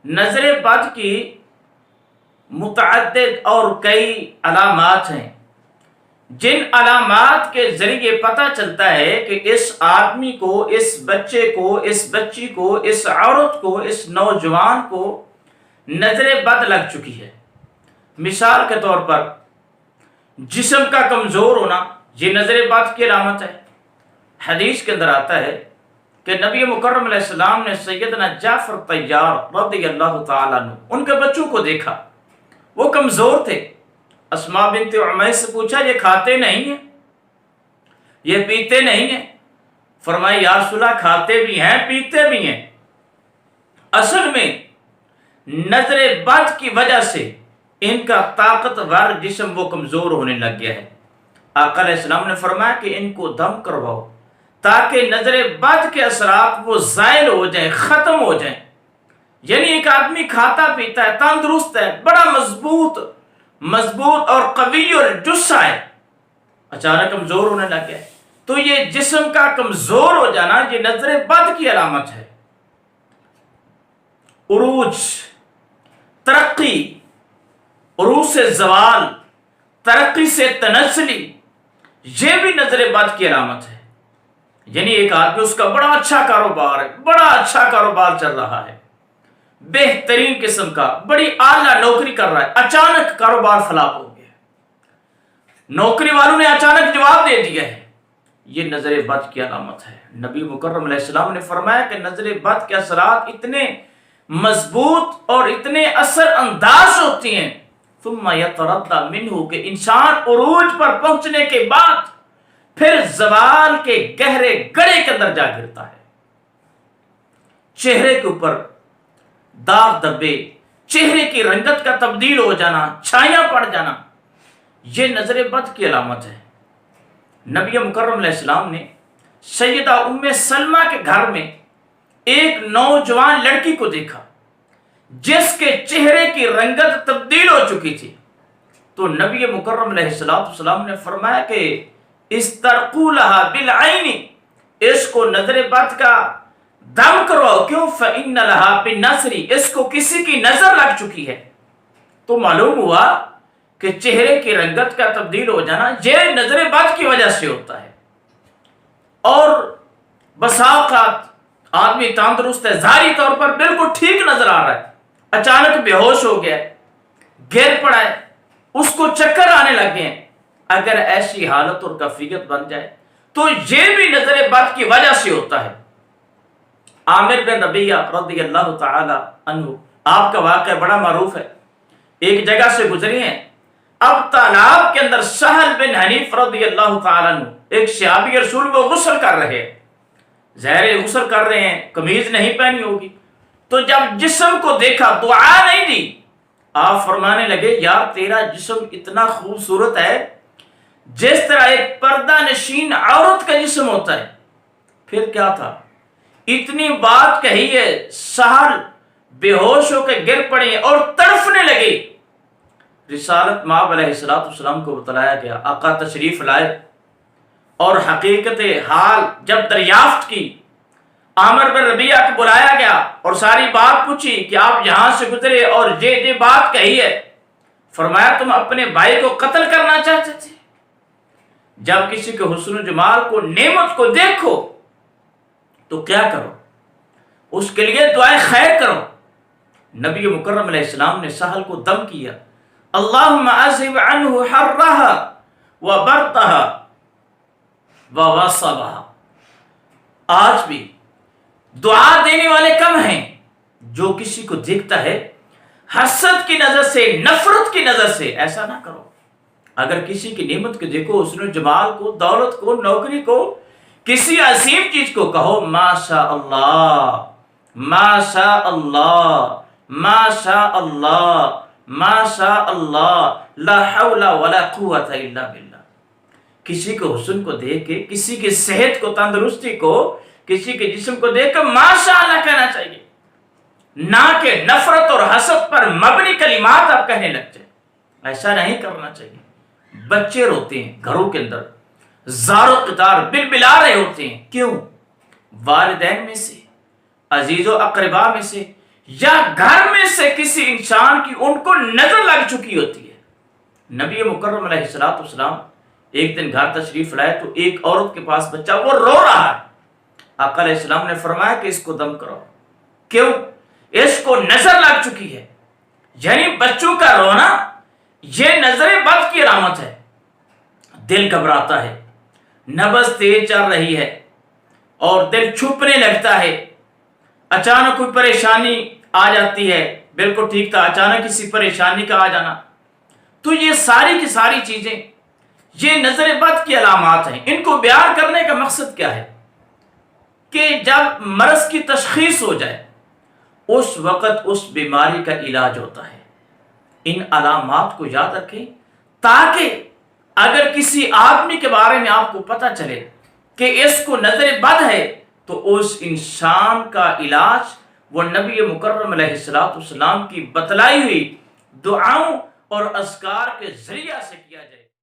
نظر بد کی متعدد اور کئی علامات ہیں، جن علامات کے ذریعے پتہ چلتا ہے کہ اس آدمی کو، اس بچے کو، اس بچی کو، اس عورت کو، اس نوجوان کو نظر بد لگ چکی ہے۔ مثال کے طور پر جسم کا کمزور ہونا، یہ نظر بد کی علامت ہے۔ حدیث کے اندر آتا ہے کہ نبی مکرم علیہ السلام نے سیدنا جعفر طیار رضی اللہ تعالیٰ عنہ ان کے بچوں کو دیکھا، وہ کمزور تھے۔ اسماء بنت عمیس سے پوچھا یہ کھاتے نہیں ہیں، یہ پیتے نہیں ہیں؟ فرمایا یا رسول اللہ کھاتے بھی ہیں پیتے بھی ہیں، اصل میں نظر بد کی وجہ سے ان کا طاقتور جسم وہ کمزور ہونے لگ گیا ہے۔ آقا علیہ السلام نے فرمایا کہ ان کو دم کرواؤ تاکہ نظر بد کے اثرات وہ زائل ہو جائیں، ختم ہو جائیں۔ یعنی ایک آدمی کھاتا پیتا ہے، تندرست ہے، بڑا مضبوط اور قوی اور جسا ہے، اچانک کمزور ہونے لگ گیا، تو یہ جسم کا کمزور ہو جانا یہ نظر بد کی علامت ہے۔ عروج، ترقی، عروج سے زوال، ترقی سے تنزلی، یہ بھی نظر بد کی علامت ہے۔ یعنی ایک آدمی اس کا بڑا اچھا کاروبار ہے، بڑا اچھا کاروبار چل رہا ہے، بہترین قسم کا بڑی اعلیٰ نوکری کر رہا ہے، اچانک کاروبار فلاپ ہو گیا، نوکری والوں نے اچانک جواب دے دیا ہے، یہ نظر بد کی علامت ہے۔ نبی مکرم علیہ السلام نے فرمایا کہ نظر بد کے اثرات اتنے مضبوط اور اتنے اثر انداز ہوتی ہیں، ثم یتردى منہ، کہ انسان عروج پر پہنچنے کے بعد پھر زوال کے گہرے گڑھے کے اندر جا گرتا ہے۔ چہرے کے اوپر داغ دھبے، چہرے کی رنگت کا تبدیل ہو جانا، چھائیاں پڑ جانا، یہ نظر بد کی علامت ہے۔ نبی مکرم علیہ السلام نے سیدہ ام سلمہ کے گھر میں ایک نوجوان لڑکی کو دیکھا جس کے چہرے کی رنگت تبدیل ہو چکی تھی، تو نبی مکرم علیہ السلام نے فرمایا کہ استرقوا لها بالعین، اس کو نظر بد کا دم کرواؤ، کیوں؟ فإن لها بالنظر، اس کو کسی کی نظر لگ چکی ہے۔ تو معلوم ہوا کہ چہرے کی رنگت کا تبدیل ہو جانا یہ نظر بد کی وجہ سے ہوتا ہے۔ اور بسا اوقات آدمی تندرست ہے، ظاہری طور پر بالکل ٹھیک نظر آ رہا ہے، اچانک بے ہوش ہو گیا، گر پڑا ہے، اس کو چکر آنے لگ گئے ہیں۔ اگر ایسی حالت اور کیفیت بن جائے تو یہ بھی نظر بد کی وجہ سے ہوتا ہے۔ عامر بن ربیعہ رضی اللہ تعالی عنہ، آپ کا واقعہ بڑا معروف ہے، ایک جگہ سے گزری ہیں، اب تالاب کے اندر سہل بن حنیف رضی اللہ تعالی عنہ، ایک صحابی رسول، وہ غسل کر رہے ہیں، ظاہر غسل کر رہے ہیں، قمیض نہیں پہنی ہوگی، تو جب جسم کو دیکھا دعا نہیں دی، آپ فرمانے لگے یار تیرا جسم اتنا خوبصورت ہے جس طرح ایک پردہ نشین عورت کا جسم ہوتا ہے۔ پھر کیا تھا، اتنی بات کہی ہے، سہل بے ہوش ہو کے گر پڑے اور تڑفنے لگے۔ رسالت مآب علیہ السلام کو بتلایا گیا، آقا تشریف لائے اور حقیقت حال جب دریافت کی، عامر بن ربیعہ کو بلایا گیا اور ساری بات پوچھی کہ آپ یہاں سے گزرے اور یہ بات کہی ہے۔ فرمایا تم اپنے بھائی کو قتل کرنا چاہتے تھے؟ جب کسی کے حسن و جمال کو، نعمت کو دیکھو تو کیا کرو؟ اس کے لیے دعائے خیر کرو۔ نبی مکرم علیہ السلام نے سہل کو دم کیا، اللہم اذہب عنہ حرہا وبردہا ووصبہا۔ آج بھی دعا دینے والے کم ہیں، جو کسی کو دیکھتا ہے حسد کی نظر سے، نفرت کی نظر سے، ایسا نہ کرو۔ اگر کسی کی نعمت کو دیکھو، حسن و جمال کو، دولت کو، نوکری کو، کسی عظیم چیز کو، کہو ماشاء اللہ، ماشاء اللہ، ماشاء اللہ، ماشاء اللہ، لا حول ولا قوت الا باللہ۔ کسی کے حسن کو دیکھ کے، کسی کی صحت کو، تندرستی کو، کسی کے جسم کو دیکھ کر ماشاء اللہ کہنا چاہیے، نہ کہ نفرت اور حسد پر مبنی کلمات آپ کہنے لگ جائیں۔ ایسا نہیں کرنا چاہیے۔ بچے روتے ہیں گھروں کے اندر، زار و قطار بلبلا رہے ہوتے ہیں، کیوں؟ والدین میں سے، عزیز و اقربا میں سے یا گھر میں سے کسی انسان کی ان کو نظر لگ چکی ہوتی ہے. نبی مکرم علیہ السلام ایک دن گھر تشریف لائے تو ایک عورت کے پاس بچہ وہ رو رہا ہے. آقا علیہ السلام نے فرمایا کہ اس کو دم کرو. کیوں؟ اس کو نظر لگ چکی ہے. یعنی بچوں کا رونا یہ نظر بد کی علامت ہے. دل گھبراتا ہے، نبض تیز چل رہی ہے اور دل چھپنے لگتا ہے. اچانک کوئی پریشانی آ جاتی ہے، بالکل ٹھیک تھا، اچانک کسی پریشانی کا آ جانا. تو یہ ساری کی ساری چیزیں یہ نظر بد کی علامات ہیں. ان کو بیان کرنے کا مقصد کیا ہے کہ جب مرض کی تشخیص ہو جائے اس وقت اس بیماری کا علاج ہوتا ہے. ان علامات کو یاد رکھیں تاکہ اگر کسی آدمی کے بارے میں آپ کو پتہ چلے کہ اس کو نظر بد ہے تو اس انسان کا علاج وہ نبی مکرم علیہ السلام کی بتلائی ہوئی دعاؤں اور اذکار کے ذریعہ سے کیا جائے.